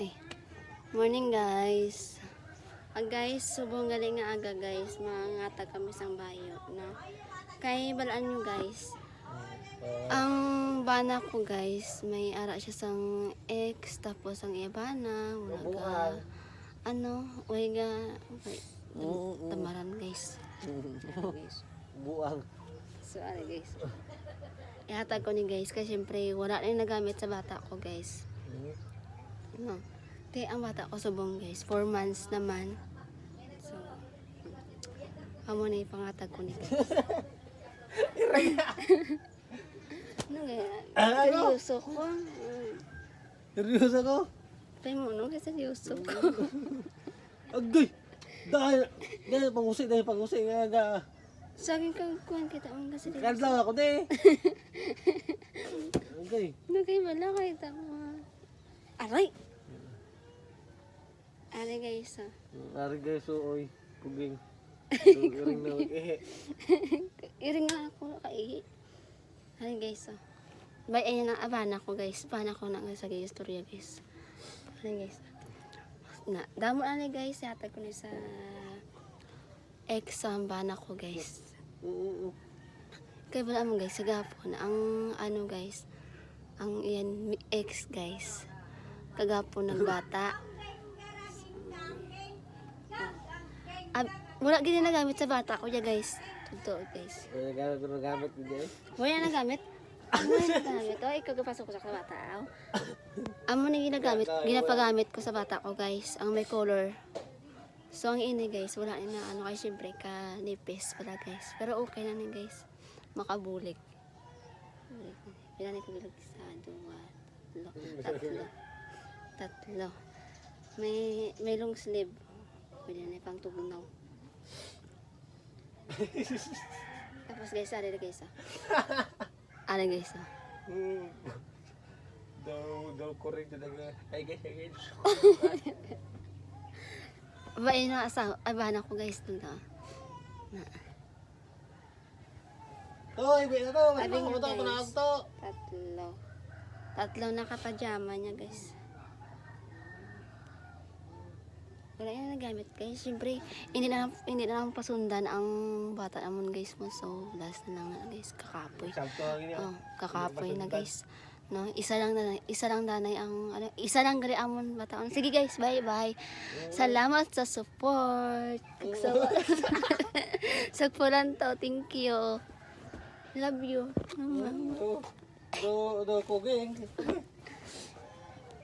Ay, morning guys. Guys, subong galing nga aga guys. Mangatag kami sang bayo, no? Kay balaan nyo guys. Ang bana ko guys, may ara siya sang ex, tapos ang ibana, wala ga, way ga, tamaran guys. Buang. So, ano guys. Ihatag ko ni guys, kasi syempre wala na yung nagamit sa bata ko guys. No. Kaya ang bata ko subong guys, 4 months naman. So, amo na ipangatag ko ni guys. Ano kaya? Seryoso ko. Seryoso ko? Tayo mo, no? Kasi seryoso ko. Agay! Dahil pangusay nga. Sa akin kang kuhan kita mong kasi seryoso. Kansa ako de. Agay. Ano kayo wala kayo tama. Aray! Aray guys ah. Ari guys, oy. Kuging. Iring na mag-ihi. Iring nga ako nakaihi. Aray guys ah. Bay, ayan ang abana ko guys. Abana ko na nga sa istorya guys. Aray guys. Na, damo na guys. Yatag ko na sa exam bana ko guys. Kaya wala mo guys. Sa gapon. Ang ano guys. Ang yan ex guys. Kagapon nagbata. Wala gini nagamit sa bata ko ya guys. Totoo guys. Nagamit ko guys. Wala nagamit. Wala nagamit. O, ikaw kapasok ko sa bata. Amo na ginapagamit ko sa bata ko guys. Ang may color. So, ang ini guys, wala na ano kay syempre ka nipis pala guys. Pero okay na ni guys. Makabulik. Pinanay ko bilag sa 2, 3. May long sleeve. Pwede na pang tubunaw. Tapos guys, ari guys ah. Ari guys ah. Daw correct talaga. Ay guys. Bae na asa, abana ko guys dun na. Toy, wait na to. Mas Abing mo to, guys. kunaan to. Tatlo naka-pajama niya guys. Wala yan nagamit guys. Siyempre, hindi na lang pasundan ang bata naman guys mo. So, last na lang guys. Kakapoy. Sakto lang yun. Oh, kakapoy na guys. No, isa lang danay ang ano, isa lang gali amon bata. Sige guys, bye-bye. Salamat sa support. Sagpulan to. Thank you. Love you. Do kuging.